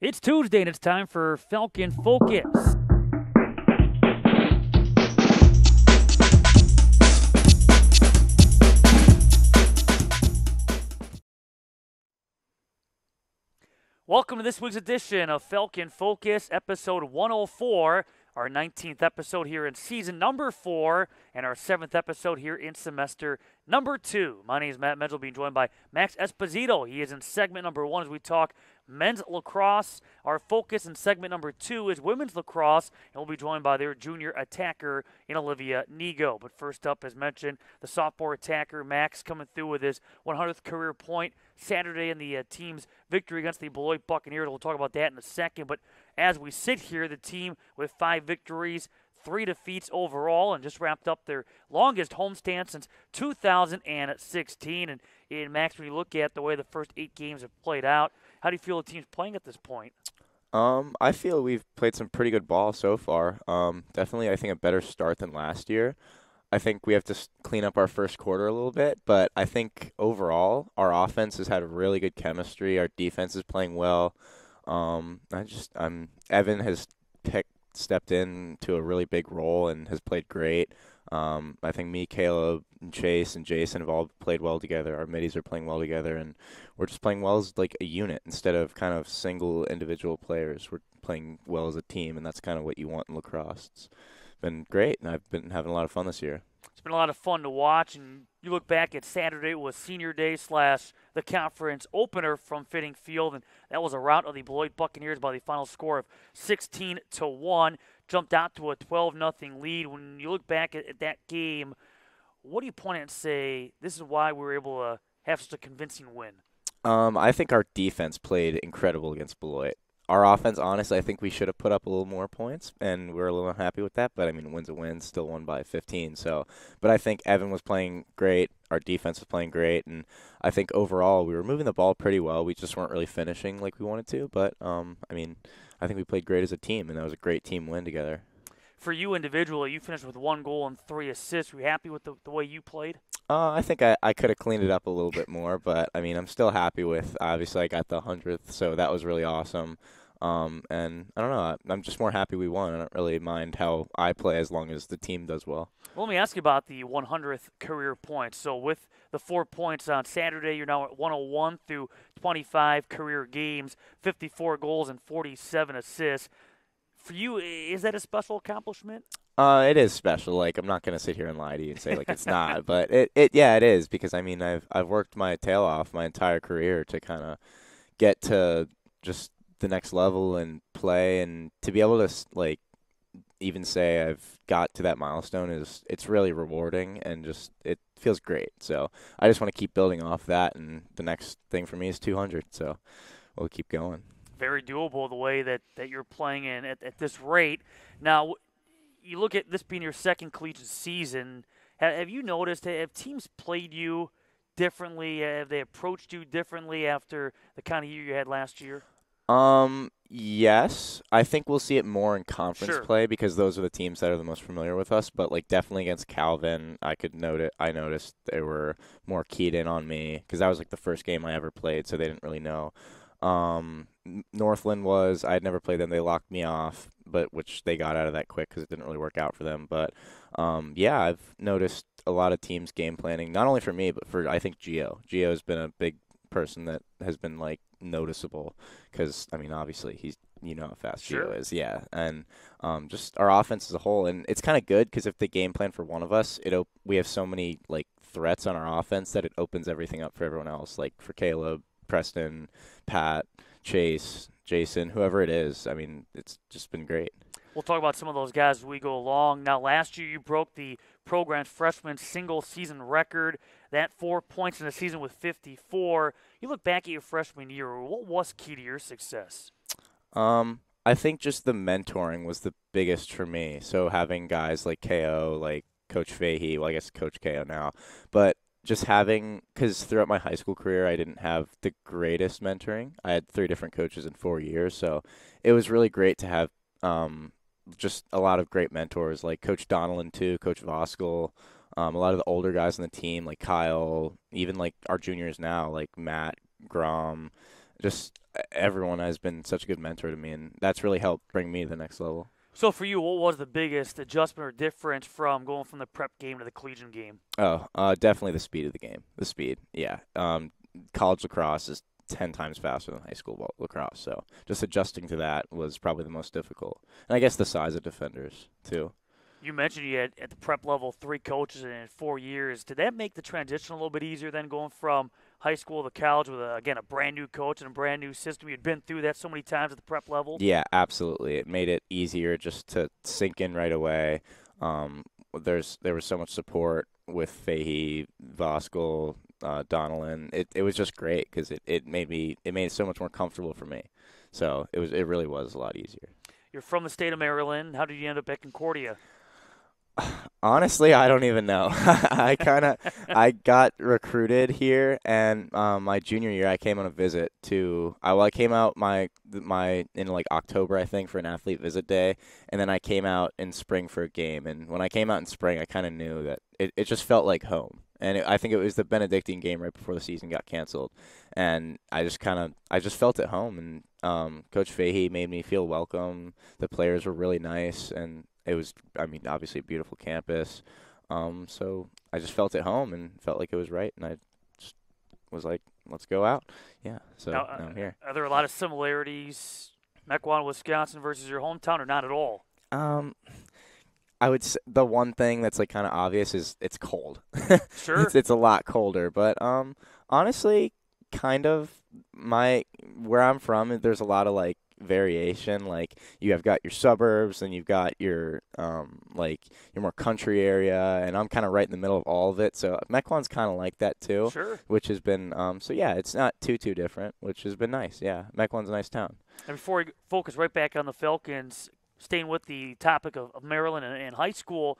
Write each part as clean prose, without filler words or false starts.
It's Tuesday and it's time for Falcon Focus. Welcome to this week's edition of Falcon Focus, episode 104, our 19th episode here in season number 4, and our 7th episode here in semester number 2. My name is Matt Menzel, being joined by Max Esposito. He is in segment number 1 as we talk men's lacrosse. Our focus in segment number 2 is women's lacrosse, and we'll be joined by their junior attacker in Olivia Nego. But first up, as mentioned, the sophomore attacker Max coming through with his 100th career point Saturday in the team's victory against the Beloit Buccaneers. We'll talk about that in a second. But as we sit here, the team with 5 victories, 3 defeats overall, and just wrapped up their longest homestand since 2016. And Max, when you look at the way the first 8 games have played out, how do you feel the team's playing at this point? I feel we've played some pretty good ball so far. Definitely, I think a better start than last year. I think we have to clean up our first quarter a little bit, but I think overall our offense has had really good chemistry. Our defense is playing well. Evan has stepped into a really big role and has played great. I think me, Caleb, and Chase, and Jason have all played well together. Our middies are playing well together, and we're just playing well as like a unit instead of kind of single individual players. We're playing well as a team, and that's kind of what you want in lacrosse. It's been great, and I've been having a lot of fun this year. It's been a lot of fun to watch, and you look back at Saturday, it was senior day slash the conference opener from Fitting Field, and that was a rout of the Beloit Buccaneers by the final score of 16-1. Jumped out to a 12-0 lead. When you look back at that game, what do you point at and say this is why we were able to have such a convincing win? I think our defense played incredible against Beloit. Our offense, honestly, I think we should have put up a little more points, and we're a little unhappy with that. But I mean, a win's a win, still won by 15. So, but I think Evan was playing great. Our defense was playing great, and I think overall we were moving the ball pretty well. We just weren't really finishing like we wanted to. But I mean, I think we played great as a team, and that was a great team win together. For you individually, you finished with 1 goal and 3 assists. Were you happy with the way you played? I think I could have cleaned it up a little bit more, but I mean, I'm still happy with. Obviously, I got the 100th, so that was really awesome. And I don't know, I'm just more happy we won. I don't really mind how I play as long as the team does well. Well, let me ask you about the 100th career point. So, with the 4 points on Saturday, you're now at 101 through 25 career games, 54 goals, and 47 assists. For you, is that a special accomplishment? It is special. Like, I'm not gonna sit here and lie to you and say like it's not, but yeah, it is because I mean I've worked my tail off my entire career to kind of get to just the next level and play, and to be able to like even say I've got to that milestone is it's really rewarding, and just it feels great. So I just want to keep building off that, and the next thing for me is 200. So we'll keep going. Very doable the way that you're playing in at this rate. Now, you look at this being your second collegiate season. Have you noticed, have teams played you differently? Have they approached you differently after the kind of year you had last year? Yes. I think we'll see it more in conference Sure. play because those are the teams that are the most familiar with us. But like definitely against Calvin, I noticed they were more keyed in on me because that was like the first game I ever played, so they didn't really know. Northland was I had never played them. They locked me off, but which they got out of that quick because it didn't really work out for them. But yeah, I've noticed a lot of teams game planning, not only for me, but for I think Gio. Gio has been a big person that has been like noticeable because I mean obviously he's how fast Sure. Gio is, yeah, and just our offense as a whole, and it's kind of good because if they game plan for one of us, we have so many like threats on our offense that it opens everything up for everyone else, like for Caleb, Preston, Pat, Chase, Jason, whoever it is. I mean, it's just been great. We'll talk about some of those guys as we go along. Now, last year you broke the program's freshman single season record. That 4 points in the season with 54. You look back at your freshman year, what was key to your success? I think just the mentoring was the biggest for me. So having guys like KO, like Coach Fahey, well, I guess Coach KO now, but just having, because throughout my high school career, I didn't have the greatest mentoring. I had 3 different coaches in 4 years, so it was really great to have just a lot of great mentors, like Coach Donnellan too, Coach Voskel, a lot of the older guys on the team, like Kyle, even like our juniors now, like Matt, Grom, just everyone has been such a good mentor to me, and that's really helped bring me to the next level. So for you, what was the biggest adjustment or difference from going from the prep game to the collegiate game? Oh, definitely the speed of the game. The speed, yeah. College lacrosse is 10 times faster than high school lacrosse, so just adjusting to that was probably the most difficult. And I guess the size of defenders, too. You mentioned you had at the prep level 3 coaches in 4 years. Did that make the transition a little bit easier than going from high school to college with, again, a brand new coach and a brand new system? You'd been through that so many times at the prep level. Yeah, absolutely. It made it easier just to sink in right away. There was so much support with Fahey, Voskel, Donnellan. It was just great because it made it so much more comfortable for me. So it really was a lot easier. You're from the state of Maryland. How did you end up at Concordia? Honestly, I don't even know. I got recruited here, and my junior year I came on a visit to. I came out my in like October I think for an athlete visit day, and then I came out in spring for a game. And when I came out in spring, I kind of knew that it just felt like home. And I think it was the Benedictine game right before the season got canceled, and I just felt at home. And Coach Fahey made me feel welcome. The players were really nice, and it was, I mean, obviously a beautiful campus. So I just felt at home and felt like it was right, and I just was like, let's go out. Yeah, so now I'm here. Are there a lot of similarities, Mequon, Wisconsin versus your hometown, or not at all? I would say the one thing that's like kind of obvious is it's cold. Sure. It's a lot colder, but honestly, kind of where I'm from, there's a lot of like variation. Like you have got your suburbs, and you've got your like your more country area, and I'm kind of right in the middle of all of it. So Mequon's kind of like that too, Sure. which has been so yeah, it's not too different, which has been nice. Yeah, Mequon's a nice town. And before we focus right back on the Falcons, staying with the topic of Maryland and high school,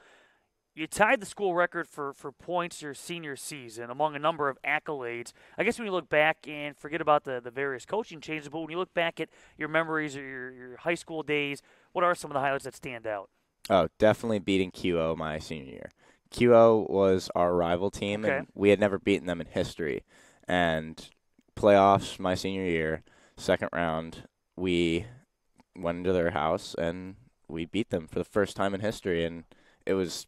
you tied the school record for points your senior season among a number of accolades. I guess when you look back and forget about the various coaching changes, but when you look back at your memories or your high school days, what are some of the highlights that stand out? Oh, definitely beating QO my senior year. QO was our rival team, Okay. and we had never beaten them in history. And playoffs my senior year, second round, we went into their house and we beat them for the first time in history, and it was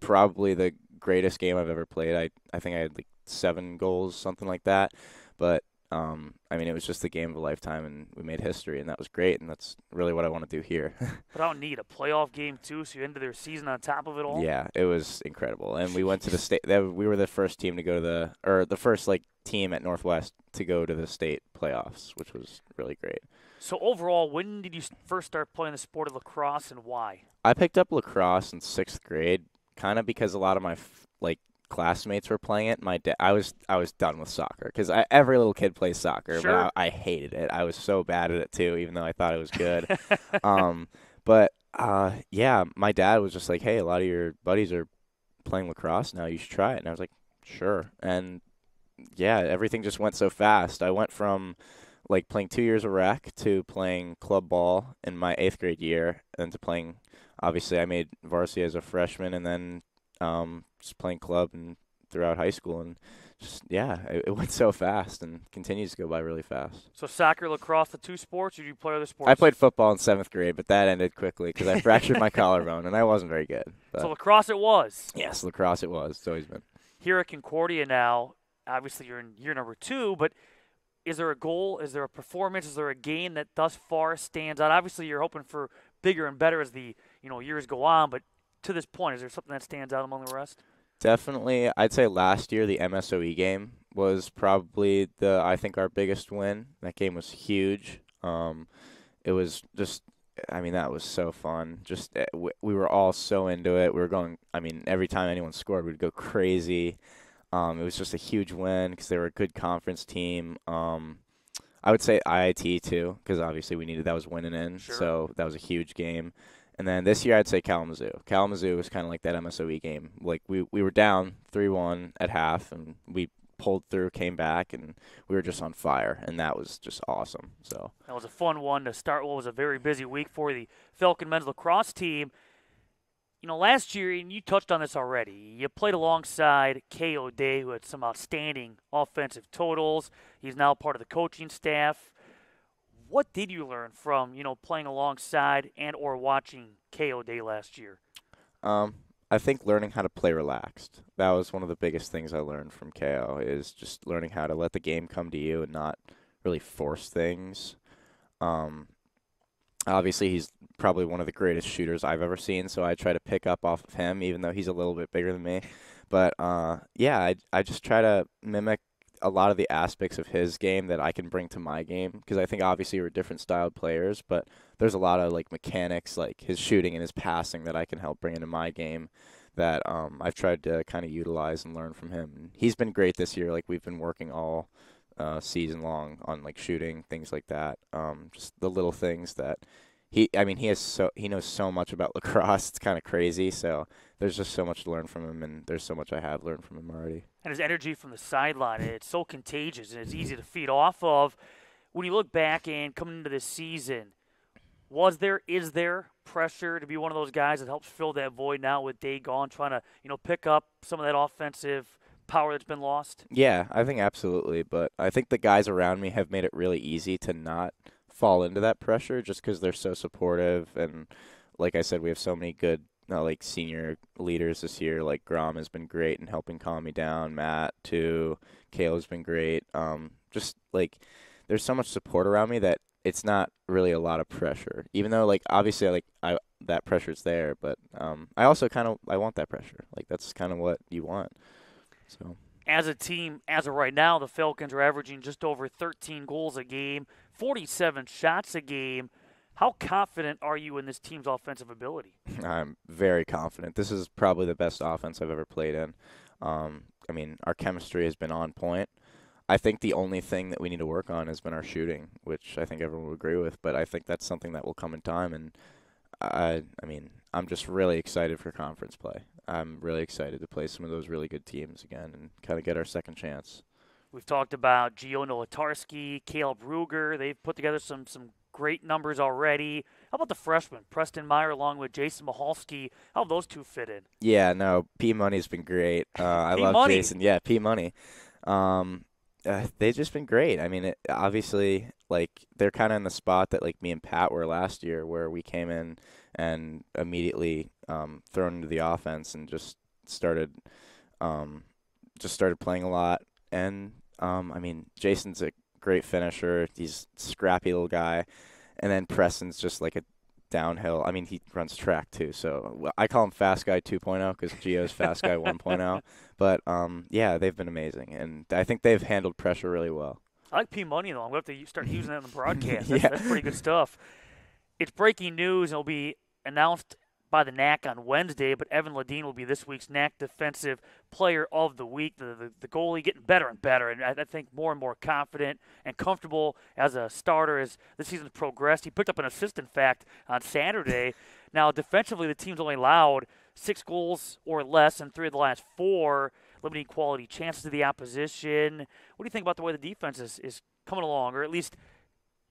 probably the greatest game I've ever played. I think I had like 7 goals, something like that. But I mean, it was just the game of a lifetime, and we made history, and that was great, and that's really what I want to do here. But I don't need a playoff game too, so you ended their season on top of it all. Yeah, it was incredible, and we went to the state. We were the first team to go to the first like team at Northwest to go to the state playoffs, which was really great. So overall, when did you first start playing the sport of lacrosse, and why? I picked up lacrosse in 6th grade, kind of because a lot of my like classmates were playing it. I was done with soccer because every little kid plays soccer, Sure. but I hated it. I was so bad at it too, even though I thought it was good. But yeah, my dad was just like, "Hey, a lot of your buddies are playing lacrosse now. You should try it." And I was like, "Sure." And yeah, everything just went so fast. I went from like playing 2 years of rec to playing club ball in my 8th grade year, and to playing. Obviously, I made varsity as a freshman, and then just playing club and throughout high school, and just yeah, it went so fast and continues to go by really fast. So soccer, lacrosse, the 2 sports, or do you play other sports? I played football in 7th grade, but that ended quickly because I fractured my collarbone, and I wasn't very good. But So lacrosse it was. yes, lacrosse it was. It's always been. Here at Concordia now, obviously you're in year number 2, but is there a goal? Is there a performance? Is there a game that thus far stands out? Obviously you're hoping for bigger and better as the years go on, but to this point, is there something that stands out among the rest? Definitely, I'd say last year the MSOE game was probably I think our biggest win. That game was huge. It was just, I mean, that was so fun. Just we were all so into it. We were going. I mean, every time anyone scored, we'd go crazy. It was just a huge win because they were a good conference team. I would say IIT too, because obviously we needed that was winning in, Sure. so that was a huge game. And then this year I'd say Kalamazoo. Kalamazoo was kind of like that MSOE game. Like we were down 3-1 at half, and we pulled through, came back, and we were just on fire, and that was just awesome. So That was a fun one to start what was a very busy week for the Falcon men's lacrosse team. Last year, and you touched on this already, you played alongside KOD, who had some outstanding offensive totals. He's now part of the coaching staff. What did you learn from, playing alongside and or watching KOD last year? Um, I think learning how to play relaxed. That was one of the biggest things I learned from KO is just learning how to let the game come to you and not really force things. Um, Obviously, he's probably one of the greatest shooters I've ever seen, so I try to pick up off of him, even though he's a little bit bigger than me. But yeah, I just try to mimic a lot of the aspects of his game that I can bring to my game because I think obviously we're different styled players, but there's a lot of like mechanics, like his shooting and his passing that I can help bring into my game that I've tried to kind of utilize and learn from him. And he's been great this year. Like we've been working all season long on like shooting things like that. Just the little things that I mean, he knows so much about lacrosse. It's kind of crazy. So there's just so much to learn from him, and there's so much I have learned from him already. And his energy from the sideline, it's so contagious and it's easy to feed off of. When you look back and coming into this season, is there pressure to be one of those guys that helps fill that void now with Day gone, trying to, pick up some of that offensive power that's been lost? Yeah, I think absolutely. But I think the guys around me have made it really easy to not fall into that pressure just because they're so supportive. And like I said, we have so many good like senior leaders this year. Like Grom has been great in helping calm me down. Matt too. Kale's been great. Just like there's so much support around me that it's not really a lot of pressure. Even though like obviously like I that pressure's there, but I also kind of I want that pressure. Like that's kind of what you want. So. As a team, as of right now, the Falcons are averaging just over 13 goals a game, 47 shots a game. How confident are you in this team's offensive ability? I'm very confident. This is probably the best offense I've ever played in. I mean, our chemistry has been on point. I think the only thing that we need to work on has been our shooting, which I think everyone would agree with. But I think that's something that will come in time. And I mean, I'm just really excited for conference play. I'm really excited to play some of those really good teams again and kind of get our second chance. We've talked about Gio Nolatarski, Caleb Ruger. They've put together some great numbers already. How about the freshmen, Preston Meyer along with Jason Mahalski? How have those two fit in? Yeah, no, P Money's been great. I P love Money. Jason. Yeah, P Money. They've just been great. I mean, obviously, like they're kind of in the spot that like me and Pat were last year, where we came in and immediately thrown into the offense and started just started playing a lot. And I mean, Jason's a great finisher. He's a scrappy little guy, and then Preston's just like a downhill. I mean, he runs track too, so I call him Fast Guy 2.0 because Gio's Fast Guy 1.0. But yeah, they've been amazing, and I think they've handled pressure really well. I like P Money though. I'm going to have to start using that in the broadcast. Yeah. That's pretty good stuff. It's breaking news. It'll be announced by the NAC on Wednesday, but Evan Ledeen will be this week's NAC Defensive Player of the Week. The goalie getting better and better, and I think more and more confident and comfortable as a starter as the season's progressed. He picked up an assist, in fact, on Saturday. Now, defensively, the team's only allowed 6 goals or less in 3 of the last 4, limiting quality chances to the opposition. What do you think about the way the defense is coming along, or at least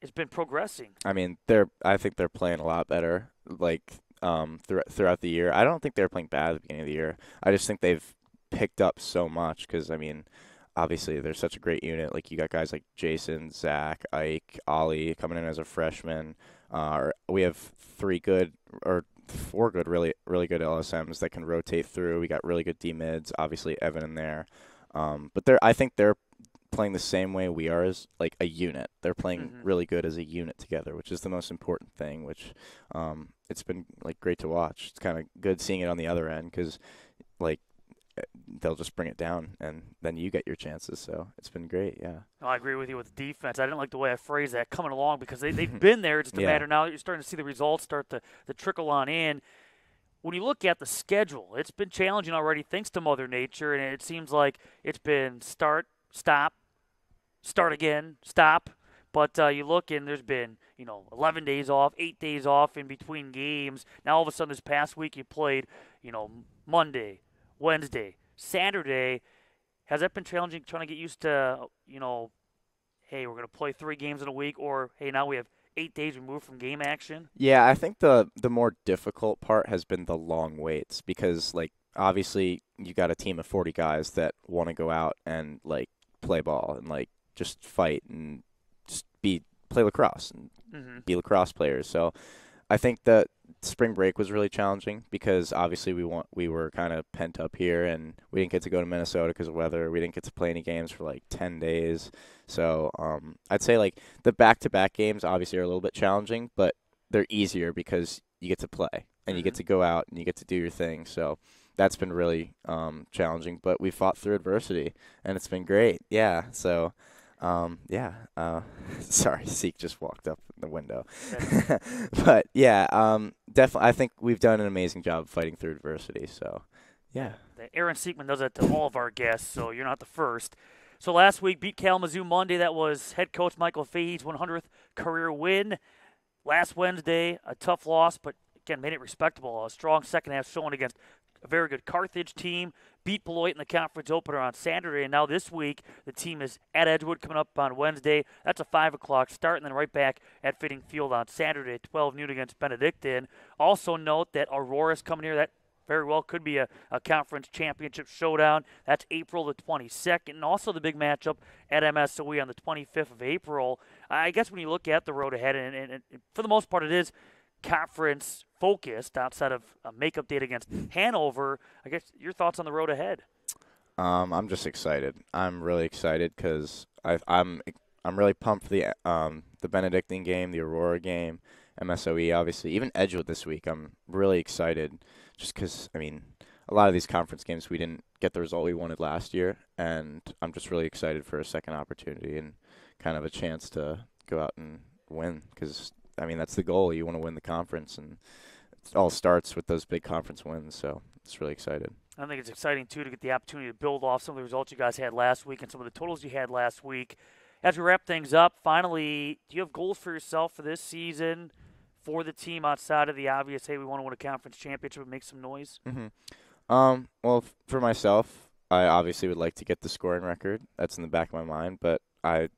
it's been progressing? I mean, I think they're playing a lot better. Like throughout the year. I don't think they were playing bad at the beginning of the year. I just think they've picked up so much because, I mean, obviously they're such a great unit. Like, you got guys like Jason, Zach, Ike, Ollie coming in as a freshman. We have 4 good, really, really good LSMs that can rotate through. We got really good D-mids, obviously Evan in there. But I think they're playing the same way we are as like a unit. They're playing really good as a unit together, which is the most important thing, which it's been like great to watch. It's kind of good seeing it on the other end because like they'll just bring it down and then you get your chances. So it's been great. Yeah. No, I agree with you with defense. I didn't like the way I phrased that coming along because they've been there. It's just a matter now that you're starting to see the results start to trickle on in. When you look at the schedule, it's been challenging already thanks to Mother Nature, and it seems like it's been start, stop, start again, stop. But you look and there's been, 11 days off, 8 days off in between games. Now all of a sudden this past week you played, Monday, Wednesday, Saturday. Has that been challenging trying to get used to, hey, we're going to play 3 games in a week, or, hey, now we have 8 days removed from game action? Yeah, I think the more difficult part has been the long waits because like obviously you got a team of 40 guys that want to go out and like play ball and like just fight and just play lacrosse and be lacrosse players. So I think that spring break was really challenging because obviously we were kind of pent up here and we didn't get to go to Minnesota because of weather. We didn't get to play any games for like 10 days. So I'd say like the back-to-back games obviously are a little bit challenging, but they're easier because you get to play and you get to go out and you get to do your thing. So that's been really challenging, but we fought through adversity and it's been great. Yeah. So sorry, Zeke just walked up the window. But yeah, definitely I think we've done an amazing job fighting through adversity. So yeah. Aaron Seekman does that to all of our guests, so you're not the first. So last week beat Kalamazoo Monday. That was head coach Michael Fahey's 100th career win. Last Wednesday, a tough loss, but again, made it respectable. A strong second half showing against a very good Carthage team. Beat Beloit in the conference opener on Saturday, and now this week the team is at Edgewood coming up on Wednesday. That's a 5 o'clock start, and then right back at Fitting Field on Saturday at 12 noon against Benedictine. Also note that Aurora's coming here. That very well could be a conference championship showdown. That's April the 22nd, and also the big matchup at MSOE on the 25th of April. I guess when you look at the road ahead, and for the most part it is conference focused outside of a makeup date against Hanover. I guess your thoughts on the road ahead? I'm just excited. I'm really excited because I'm really pumped for the Benedictine game, the Aurora game, MSOE obviously, even Edgewood this week. I'm really excited just because I mean a lot of these conference games we didn't get the result we wanted last year, and I'm just really excited for a second opportunity and kind of a chance to go out and win because I mean that's the goal. You want to win the conference, and it all starts with those big conference wins. So it's really excited. I think it's exciting, too, to get the opportunity to build off some of the results you guys had last week and some of the totals you had last week. As we wrap things up, finally, do you have goals for yourself for this season, for the team outside of the obvious, hey, we want to win a conference championship and make some noise? Well, for myself, I obviously would like to get the scoring record. That's in the back of my mind, but I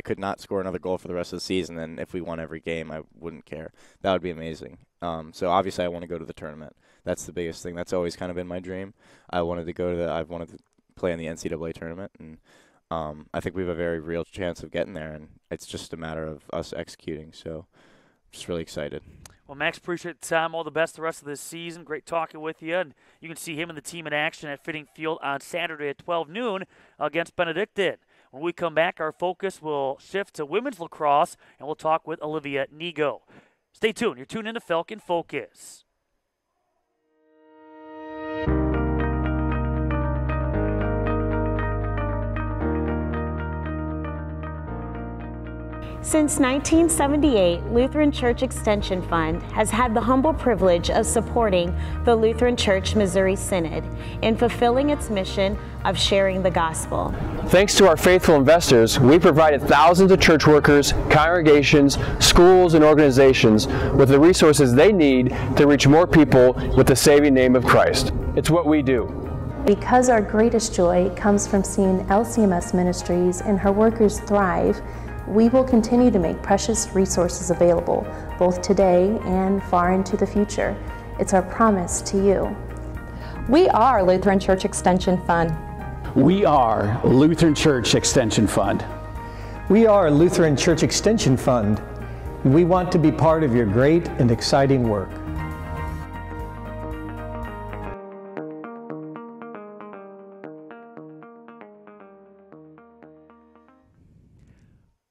could not score another goal for the rest of the season, and if we won every game, I wouldn't care. That would be amazing. So obviously I want to go to the tournament. That's the biggest thing. That's always kind of been my dream. I've wanted to play in the NCAA tournament, and I think we have a very real chance of getting there, and it's just a matter of us executing. So I'm just really excited. Well, Max, appreciate the time. All the best the rest of this season. Great talking with you. And you can see him and the team in action at Fitting Field on Saturday at 12 noon against Benedictine. When we come back, our focus will shift to women's lacrosse, and we'll talk with Olivia Nego. Stay tuned. You're tuned into Falcon Focus. Since 1978, Lutheran Church Extension Fund has had the humble privilege of supporting the Lutheran Church Missouri Synod in fulfilling its mission of sharing the gospel. Thanks to our faithful investors, we provided thousands of church workers, congregations, schools, and organizations with the resources they need to reach more people with the saving name of Christ. It's what we do. Because our greatest joy comes from seeing LCMS Ministries and her workers thrive, we will continue to make precious resources available, both today and far into the future. It's our promise to you. We are Lutheran Church Extension Fund. We are Lutheran Church Extension Fund. We are Lutheran Church Extension Fund. We want to be part of your great and exciting work.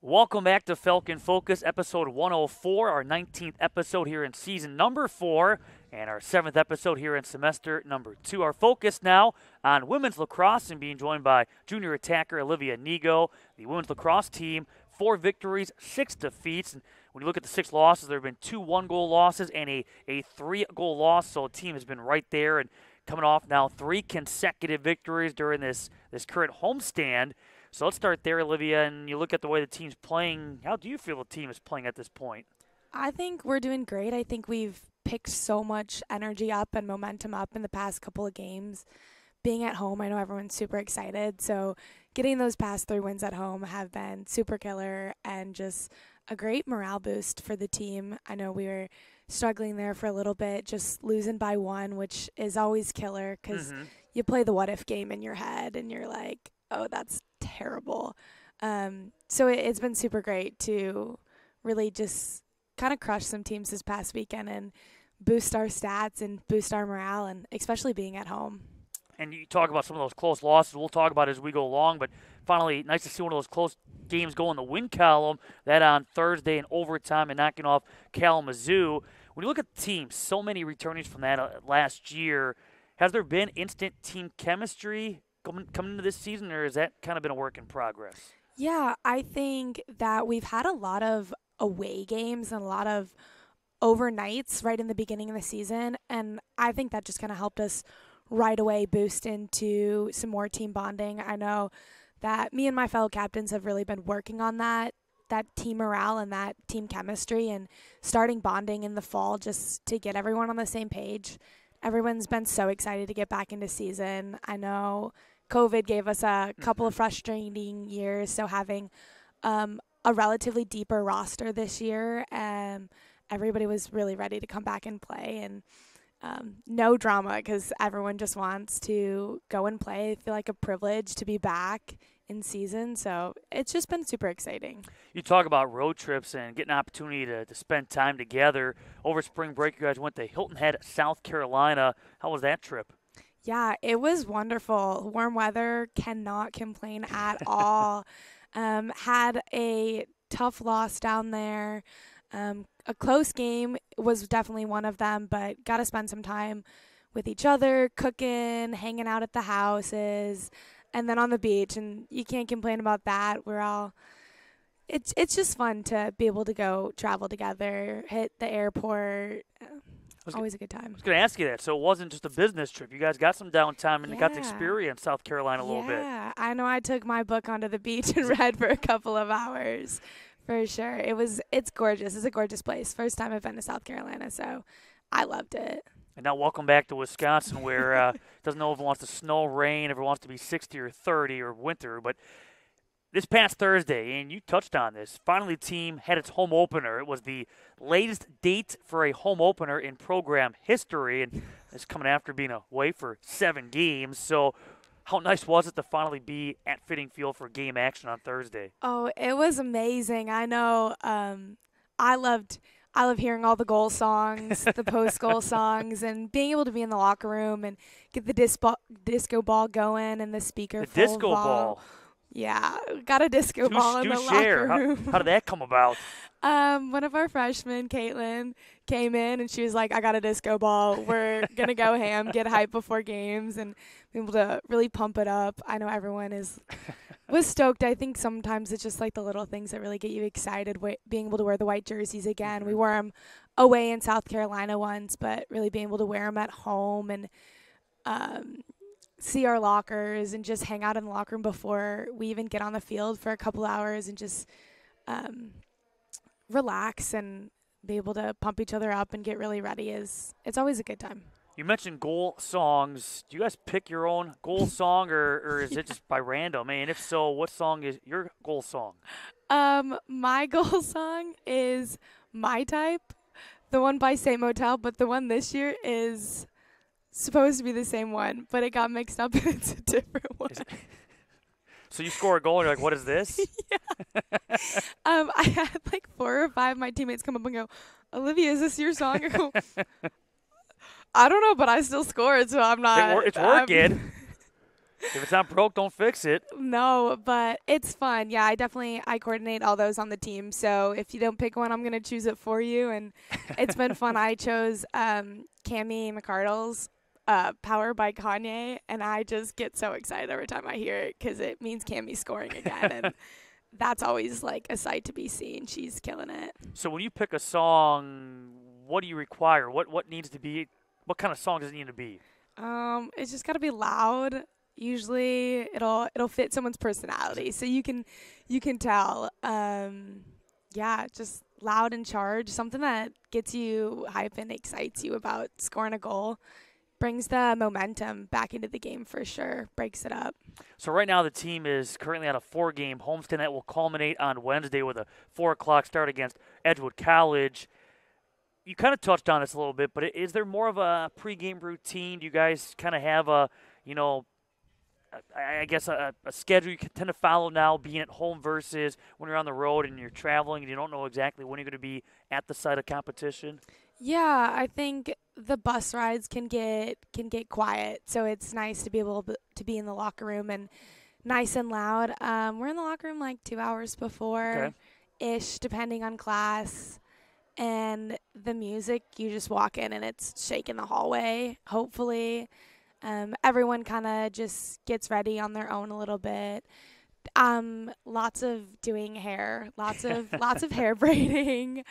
Welcome back to Falcon Focus, episode 104, our 19th episode here in season number 4, and our 7th episode here in semester number 2. Our focus now on women's lacrosse and being joined by junior attacker Olivia Nego. The women's lacrosse team, 4 victories, 6 defeats. And when you look at the 6 losses, there have been 2 one-goal losses and a 3-goal loss, so the team has been right there and coming off now 3 consecutive victories during this current homestand. So let's start there, Olivia, and you look at the way the team's playing. How do you feel the team is playing at this point? I think we're doing great. I think we've picked so much energy up and momentum up in the past couple of games. Being at home, I know everyone's super excited. So getting those past 3 wins at home have been super killer and just a great morale boost for the team. I know we were struggling there for a little bit, just losing by 1, which is always killer because you play the what if game in your head and you're like, oh, that's terrible. So it's been super great to really just kind of crush some teams this past weekend and boost our stats and boost our morale, and especially being at home. And you talk about some of those close losses. We'll talk about it as we go along, but finally, nice to see one of those close games go in the win column. That on Thursday in overtime and knocking off Kalamazoo. When you look at the team, so many returnees from that last year, has there been instant team chemistry coming into this season, or has that kind of been a work in progress? Yeah, I think that we've had a lot of away games and a lot of overnights right in the beginning of the season, and I think that just kind of helped us right away boost into some more team bonding. I know that me and my fellow captains have really been working on that team morale and that team chemistry and starting bonding in the fall just to get everyone on the same page. Everyone's been so excited to get back into season. I know COVID gave us a couple of frustrating years, so having a relatively deeper roster this year, everybody was really ready to come back and play, and no drama because everyone just wants to go and play. I feel like a privilege to be back in season, so it's just been super exciting. You talk about road trips and getting an opportunity to spend time together. Over spring break, you guys went to Hilton Head, South Carolina. How was that trip? Yeah, it was wonderful. Warm weather, cannot complain at all. Had a tough loss down there. A close game was definitely one of them, but got to spend some time with each other, cooking, hanging out at the houses, and then on the beach, and you can't complain about that. It's just fun to be able to go travel together, hit the airport. Always a good time. I was going to ask you that. So it wasn't just a business trip. You guys got some downtime and you got to experience South Carolina a little bit. Yeah, I know I took my book onto the beach and read for a couple of hours. For sure. It's gorgeous. It's a gorgeous place. First time I've been to South Carolina, so I loved it. And now welcome back to Wisconsin, where it doesn't know if it wants to snow, rain, if it wants to be 60 or 30 or winter. But this past Thursday, and you touched on this, finally the team had its home opener. It was the latest date for a home opener in program history, and it's coming after being away for 7 games. So how nice was it to finally be at Fitting Field for game action on Thursday? Oh, it was amazing. I know I love hearing all the goal songs, the post-goal songs, and being able to be in the locker room and get the disco ball going and the speaker full disco ball. Yeah, got a disco ball in the locker room. How did that come about? One of our freshmen, Caitlin, came in and she was like, I got a disco ball. We're going to go ham, get hype before games, and be able to really pump it up. I know everyone was stoked. I think sometimes it's just like the little things that really get you excited, being able to wear the white jerseys again. We wore them away in South Carolina once, but really being able to wear them at home and see our lockers and just hang out in the locker room before we even get on the field for a couple hours and just relax and be able to pump each other up and get really ready. It's always a good time. You mentioned goal songs. Do you guys pick your own goal song, or is it just by random? And if so, what song is your goal song? My goal song is My Type, the one by Same Motel, but the one this year is supposed to be the same one, but it got mixed up and it's a different one. So you score a goal and you're like, what is this? Yeah. I had like 4 or 5 of my teammates come up and go, Olivia, is this your song? I go, I don't know, but I still scored, so I'm not. It's working. If it's not broke, don't fix it. No, but it's fun. Yeah, I coordinate all those on the team. So if you don't pick one, I'm going to choose it for you. And it's been fun. I chose Cammy McCardle's Power by Kanye, and I just get so excited every time I hear it because it means Cammy's scoring again. And that's always like a sight to be seen. She's killing it. So when you pick a song, what do you require? What needs to be? What kind of song does it need to be? It's just got to be loud. Usually it'll fit someone's personality, so you can tell. Yeah, just loud and charged, something that gets you hype and excites you about scoring a goal. brings the momentum back into the game for sure, breaks it up. So right now the team is currently on a 4-game homestand that will culminate on Wednesday with a 4 o'clock start against Edgewood College. You kind of touched on this a little bit, but is there more of a pregame routine? Do you guys kind of have a schedule you can tend to follow now, being at home versus when you're on the road and you're traveling and you don't know exactly when you're going to be at the site of competition? Yeah, I think the bus rides can get quiet, so it's nice to be able to be in the locker room and nice and loud. We're in the locker room like 2 hours before-ish, depending on class. And the music, you just walk in and it's shaking the hallway, hopefully. Everyone kind of just gets ready on their own a little bit. Lots of doing hair, lots of hair braiding.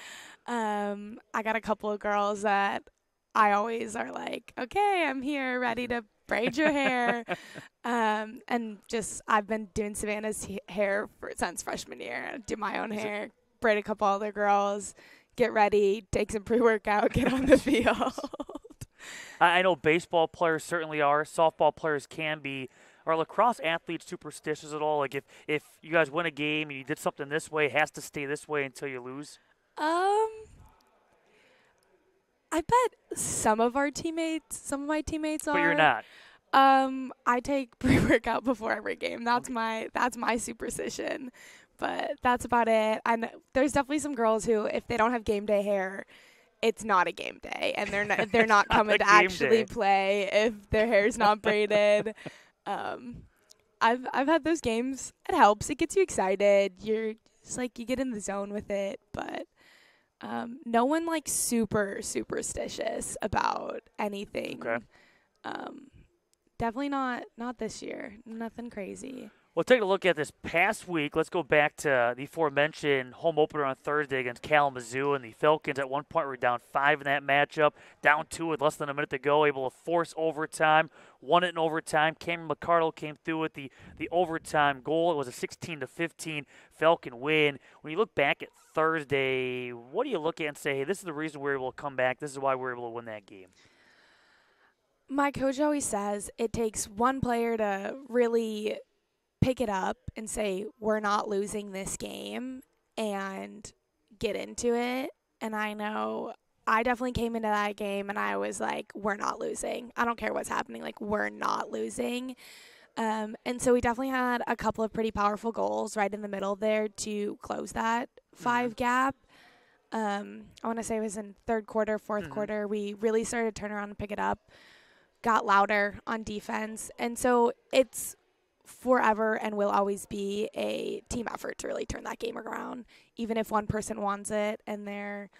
I got a couple of girls that I always are like, okay, I'm here, ready to braid your hair. And just I've been doing Savannah's hair since freshman year. I do my own hair, braid a couple other girls, get ready, take some pre-workout, get on the field. I know baseball players certainly are. Softball players can be. Are lacrosse athletes superstitious at all? Like if you guys win a game and you did something this way, it has to stay this way until you lose? I bet some of my teammates are. But you're not. I take pre-workout before every game. That's my superstition. But that's about it. And there's definitely some girls who, if they don't have game day hair, it's not a game day, and they're not coming to actually play if their hair's not braided. I've had those games. It helps. It gets you excited. It's like you get in the zone with it. But no one like super superstitious about anything. Okay. Definitely not this year. Nothing crazy. Well, taking a look at this past week, let's go back to the aforementioned home opener on Thursday against Kalamazoo, and the Falcons at one point were down 5 in that matchup, down 2 with less than a minute to go, able to force overtime, won it in overtime. Cameron McCardle came through with the overtime goal. It was a 16-15 Falcon win. When you look back at Thursday, what do you look at and say, hey, this is the reason we were able to come back, this is why we were able to win that game? My coach always says it takes one player to really pick it up and say, we're not losing this game, and get into it. And I know I definitely came into that game and I was like, we're not losing. I don't care what's happening. Like, we're not losing. And so we definitely had a couple of pretty powerful goals right in the middle there to close that 5 gap. I want to say it was in third quarter, fourth quarter. We really started to turn around and pick it up, got louder on defense. And so it's forever and will always be a team effort to really turn that game around. Even if one person wants it and they're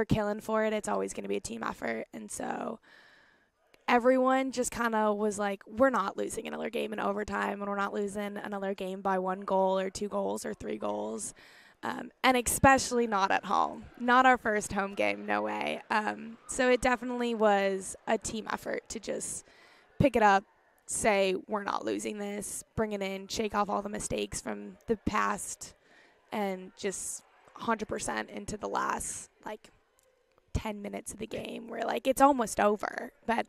killing for it, it's always going to be a team effort. And so everyone just kind of was like, we're not losing another game in overtime, and we're not losing another game by 1 goal or 2 goals or 3 goals. And especially not at home. Not our first home game, no way. So it definitely was a team effort to just pick it up, say we're not losing this, bring it in, shake off all the mistakes from the past, and just 100% into the last 10 minutes of the game where it's almost over. But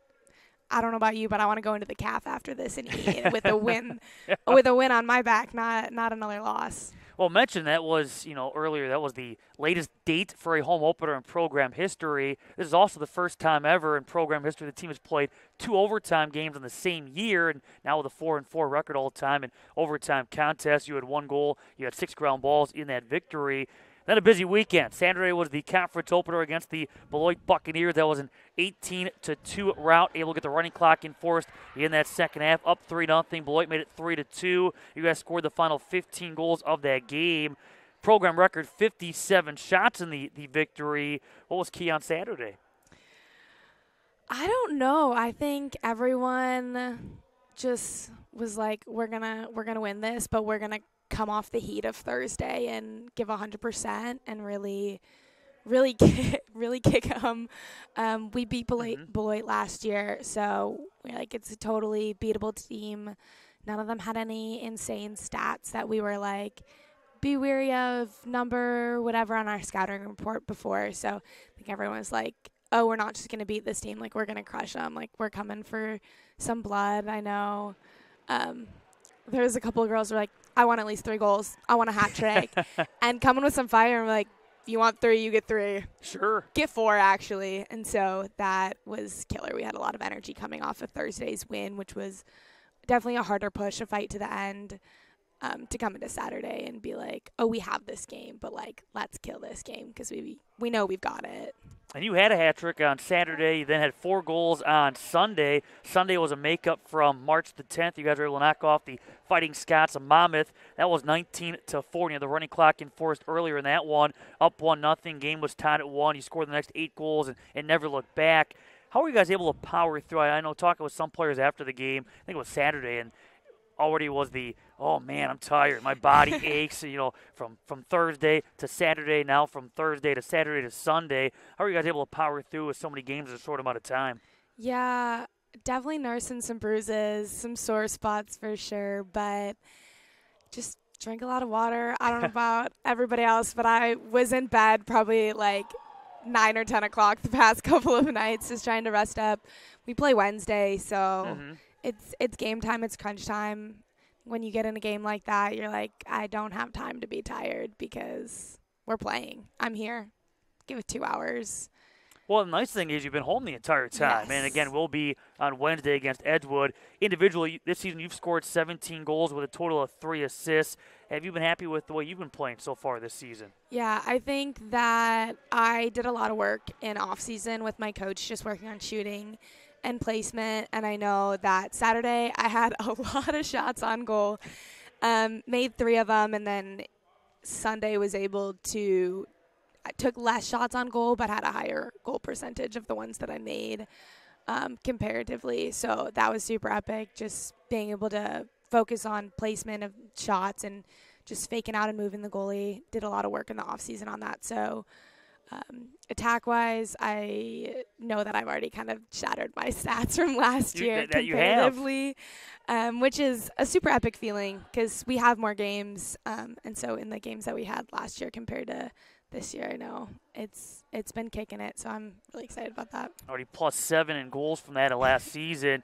I don't know about you, but I want to go into the calf after this and eat with a win, with a win on my back, not another loss. Well, mention that was, earlier, that was the latest date for a home opener in program history. This is also the first time ever in program history the team has played 2 overtime games in the same year, and now with a 4-4 record all time in overtime contests. You had 1 goal, you had 6 ground balls in that victory. Then a busy weekend. Saturday was the conference opener against the Beloit Buccaneers. That was an 18-2 rout, able to get the running clock enforced in that second half, up 3-0. Beloit made it 3-2. You guys scored the final 15 goals of that game. Program record 57 shots in the victory. What was key on Saturday? I don't know. I think everyone just was like, we're gonna win this, but we're gonna come off the heat of Thursday and give 100% and really kick them. We beat Beloit last year, so it's a totally beatable team. None of them had any insane stats that we were be wary of, number whatever on our scouting report before. So I think everyone was oh, we're not just going to beat this team. Like, we're going to crush them. Like, we're coming for some blood. I know there was a couple of girls who were like, I want at least 3 goals. I want a hat trick. And coming with some fire, and we're like, you want 3, you get 3. Sure. Get 4, actually. And so that was killer. We had a lot of energy coming off of Thursday's win, which was definitely a harder push, a fight to the end, to come into Saturday and be like, oh, we have this game, but, like, let's kill this game because we know we've got it. And you had a hat trick on Saturday. You then had 4 goals on Sunday. Sunday was a makeup from March the 10th. You guys were able to knock off the Fighting Scots of Monmouth. That was 19-4. The running clock enforced earlier in that one. Up 1-0. Game was tied at 1. You scored the next 8 goals and never looked back. How were you guys able to power through? I know talking with some players after the game, I think it was Saturday, and already was the, oh, man, I'm tired. My body aches, from Thursday to Saturday, now from Thursday to Saturday to Sunday. How are you guys able to power through with so many games in a short amount of time? Yeah, definitely nursing some bruises, some sore spots for sure, but just drink a lot of water. I don't know about everybody else, but I was in bed probably like 9 or 10 o'clock the past couple of nights just trying to rest up. We play Wednesday, so it's game time, it's crunch time. When you get in a game like that, you're like, I don't have time to be tired because we're playing. I'm here. Give it 2 hours. Well, the nice thing is you've been home the entire time. Yes. And, again, we'll be on Wednesday against Edgewood. Individually, this season you've scored 17 goals with a total of 3 assists. Have you been happy with the way you've been playing so far this season? Yeah, I think that I did a lot of work in off-season with my coach, just working on shooting and placement. And I know that Saturday I had a lot of shots on goal, made 3 of them, and then Sunday was able to – I took less shots on goal but had a higher goal percentage of the ones that I made comparatively. So that was super epic, just being able to focus on placement of shots and just faking out and moving the goalie. Did a lot of work in the offseason on that. So attack-wise, I know that I've already kind of shattered my stats from last year comparatively, which is a super epic feeling because we have more games. And so in the games that we had last year compared to this year, I know it's been kicking it, so I'm really excited about that. Already +7 in goals from that last season.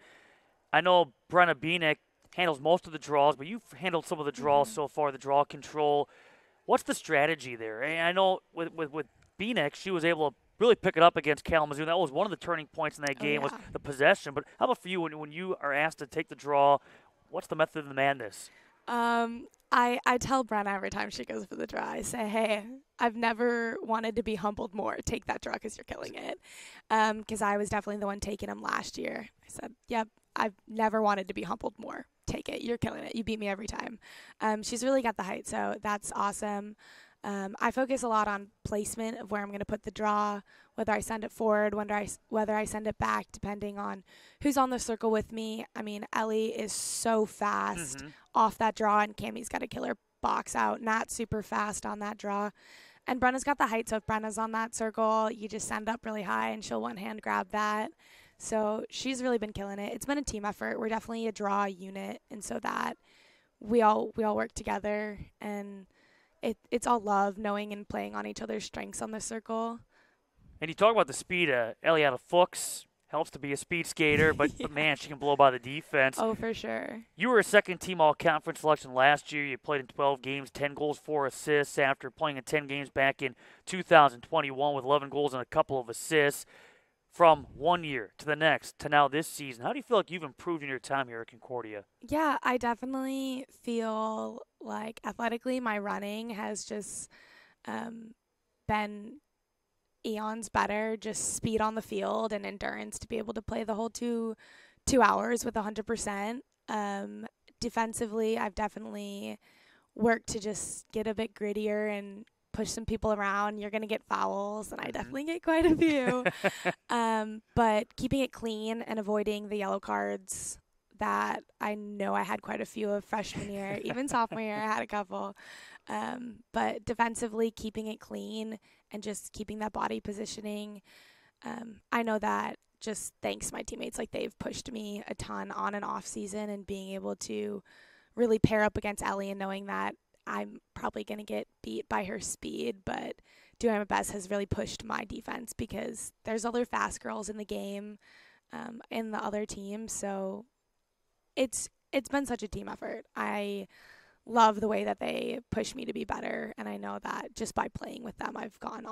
I know Brenna Bieniek handles most of the draws, but you've handled some of the draws so far, the draw control. What's the strategy there? And I know with Bieniek, she was able to really pick it up against Kalamazoo. That was one of the turning points in that game was the possession. But how about for you when you are asked to take the draw? What's the method of the madness? I tell Brenna every time she goes for the draw, I say, hey, I've never wanted to be humbled more. Take that draw because you're killing it. Because I was definitely the one taking him last year. I said, yep, I've never wanted to be humbled more. Take it. You're killing it. You beat me every time. She's really got the height, so that's awesome. I focus a lot on placement of where I'm going to put the draw, whether I send it forward, whether I send it back, depending on who's on the circle with me. I mean, Ellie is so fast off that draw, and Cammie's got a killer box out, not super fast on that draw. And Brenna's got the height, so if Brenna's on that circle, you just send up really high, and she'll one-hand grab that. So she's really been killing it. It's been a team effort. We're definitely a draw unit, and so that we all work together, and it's all love, knowing and playing on each other's strengths on the circle. And you talk about the speed. Eliana Fuchs helps to be a speed skater, but man, she can blow by the defense. Oh, for sure. You were a second-team all-conference selection last year. You played in 12 games, 10 goals, 4 assists after playing in 10 games back in 2021 with 11 goals and a couple of assists. From one year to the next to now this season, how do you feel like you've improved in your time here at Concordia? Yeah, I definitely feel like athletically my running has just been eons better, just speed on the field and endurance to be able to play the whole two hours with 100%. Defensively, I've definitely worked to just get a bit grittier and push some people around. You're going to get fouls, and I definitely get quite a few. But keeping it clean and avoiding the yellow cards that I know I had quite a few of freshman year. Even sophomore year, I had a couple. But defensively, keeping it clean and just keeping that body positioning. I know that just thanks to my teammates, like they've pushed me a ton on and off season, and being able to really pair up against Ellie and knowing that I'm probably going to get beat by her speed, but doing my best has really pushed my defense because there's other fast girls in the game, in the other team. So it's been such a team effort. I love the way that they push me to be better, and I know that just by playing with them, I've gotten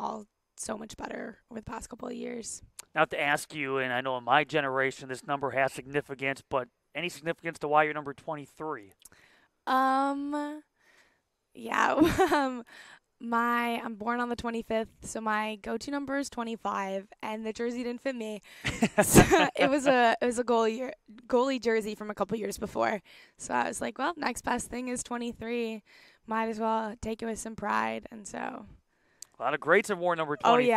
so much better over the past couple of years. Now to ask you, and I know in my generation this number has significance, but any significance to why you're number 23? Yeah. I'm born on the 25th, so my go-to number is 25, and the jersey didn't fit me. So it was a goalie jersey from a couple years before. So I was like, well, next best thing is 23. Might as well take it with some pride, and so. A lot of greats have worn number 23.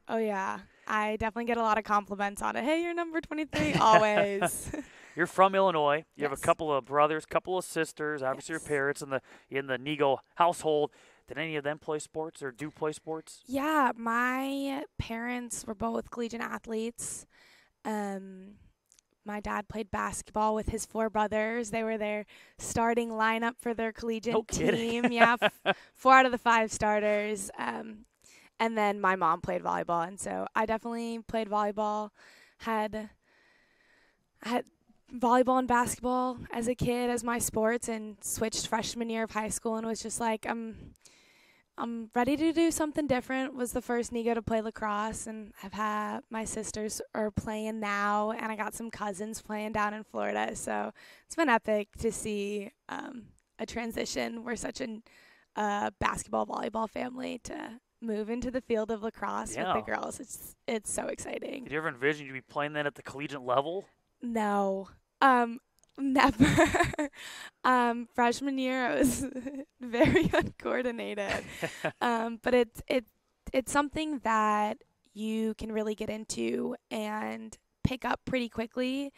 Oh yeah. I definitely get a lot of compliments on it. Hey, you're number 23 always. You're from Illinois. You Yes. have a couple of brothers, couple of sisters, obviously Yes. your parents in the Nego household. Did any of them play sports or do play sports? Yeah, my parents were both collegiate athletes. My dad played basketball with his 4 brothers. They were their starting lineup for their collegiate team. Yeah, 4 out of the 5 starters. And then my mom played volleyball, and so I definitely played volleyball. Had volleyball and basketball as a kid as my sports, and switched freshman year of high school and was just like, I'm ready to do something different. Was the first Nego to play lacrosse, and I've had my sisters are playing now, and I got some cousins playing down in Florida. So it's been epic to see a transition. We're such a basketball volleyball family to move into the field of lacrosse with the girls. It's so exciting. Did you ever envision you'd be playing that at the collegiate level? No. Never. Freshman year, I was very uncoordinated. But it's something that you can really get into and pick up pretty quickly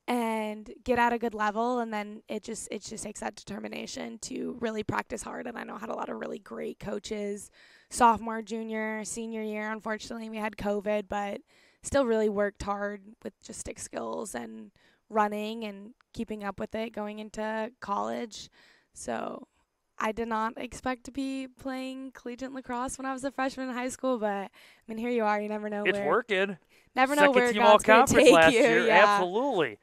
and get at a good level, and then it just takes that determination to really practice hard. And I know I had a lot of really great coaches, sophomore, junior, senior year. Unfortunately, we had COVID, but still really worked hard with just stick skills and running and keeping up with it going into college. So I did not expect to be playing collegiate lacrosse when I was a freshman in high school, but I mean, here you are. You never know It's working. Never know where Second-team God's going to all-conference take last you. year. Yeah. Absolutely.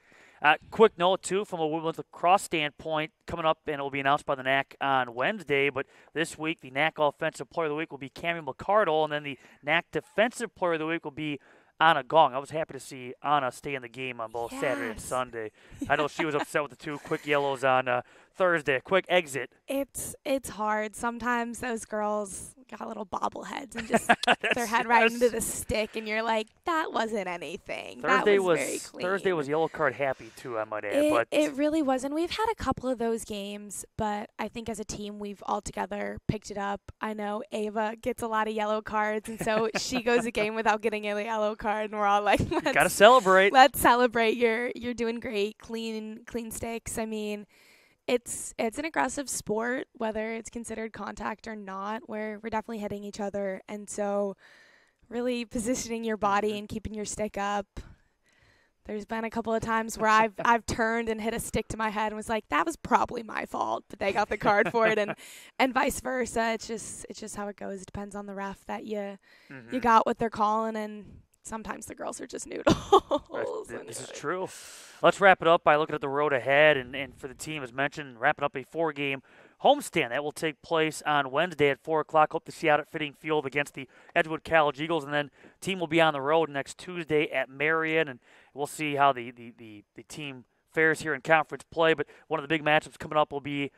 Quick note, too, from a women's lacrosse standpoint, coming up, and it will be announced by the NAC on Wednesday, but this week the NAC Offensive Player of the Week will be Cammie McCardle, and then the NAC Defensive Player of the Week will be Anna Gong. I was happy to see Anna stay in the game on both Saturday and Sunday. I know she was upset with the 2 quick yellows on Thursday, a quick exit. It's hard. Sometimes those girls got little bobbleheads and just their head right into the stick, and you're like, that wasn't anything. Thursday that was very clean. Thursday was yellow card happy too, I might add. It really was, and we've had a couple of those games, but I think as a team we've all together picked it up. I know Ava gets a lot of yellow cards, and so she goes a game without getting a yellow card, and we're all like, gotta celebrate. Let's celebrate. You're doing great. Clean sticks. I mean, it's an aggressive sport, whether it's considered contact or not, where we're definitely hitting each other. And so really positioning your body and keeping your stick up. There's been a couple of times where I've turned and hit a stick to my head and was like, that was probably my fault, but they got the card for it, and vice versa. It's just how it goes. It depends on the ref that you got what they're calling, and sometimes the girls are just noodles. This is true. Let's wrap it up by looking at the road ahead. And for the team, as mentioned, wrapping up a 4-game homestand that will take place on Wednesday at 4 o'clock. Hope to see you out at Fitting Field against the Edgewood College Eagles. And then the team will be on the road next Tuesday at Marion. And we'll see how the team fares here in conference play. But one of the big matchups coming up will be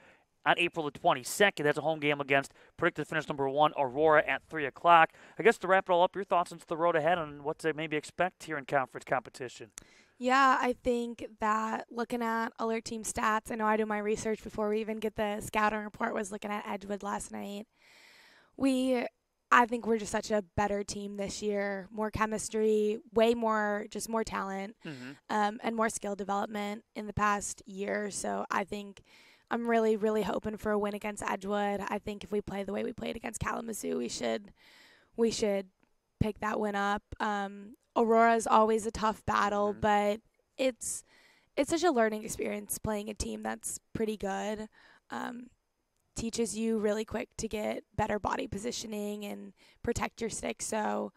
on April the 22nd. That's a home game against predicted to finish number 1 Aurora at 3 o'clock. I guess to wrap it all up, your thoughts into the road ahead and what to maybe expect here in conference competition. Yeah, I think that looking at alert team stats, I know I do my research before we even get the scouting report, was looking at Edgewood last night. I think we're just such a better team this year. More chemistry, way more, just more talent, and more skill development in the past year. So I think I'm really, really hoping for a win against Edgewood. I think if we play the way we played against Kalamazoo, we should pick that win up. Aurora is always a tough battle, but it's such a learning experience playing a team that's pretty good. teaches you really quick to get better body positioning and protect your stick. So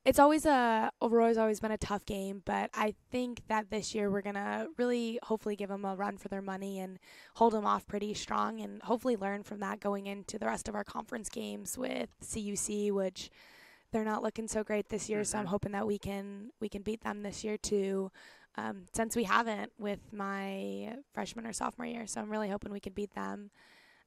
it's always Aurora's always been a tough game, but I think that this year we're going to really hopefully give them a run for their money and hold them off pretty strong, and hopefully learn from that going into the rest of our conference games with CUC, which they're not looking so great this year. So I'm hoping that we can beat them this year too, since we haven't with my freshman or sophomore year. So I'm really hoping we can beat them.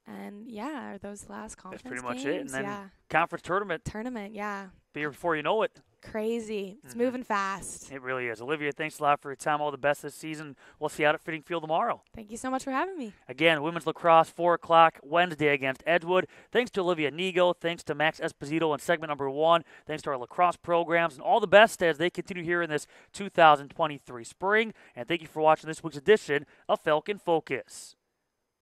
And yeah, are those last conference That's pretty much games? it. And then conference tournament. Yeah. Be here before you know it. Crazy. It's moving fast. It really is. Olivia, thanks a lot for your time. All the best this season. We'll see you out at Fitting Field tomorrow. Thank you so much for having me. Again, women's lacrosse, 4 o'clock Wednesday against Edgewood. Thanks to Olivia Nigo. Thanks to Max Esposito in segment number 1. Thanks to our lacrosse programs. And all the best as they continue here in this 2023 spring. And thank you for watching this week's edition of Falcon Focus.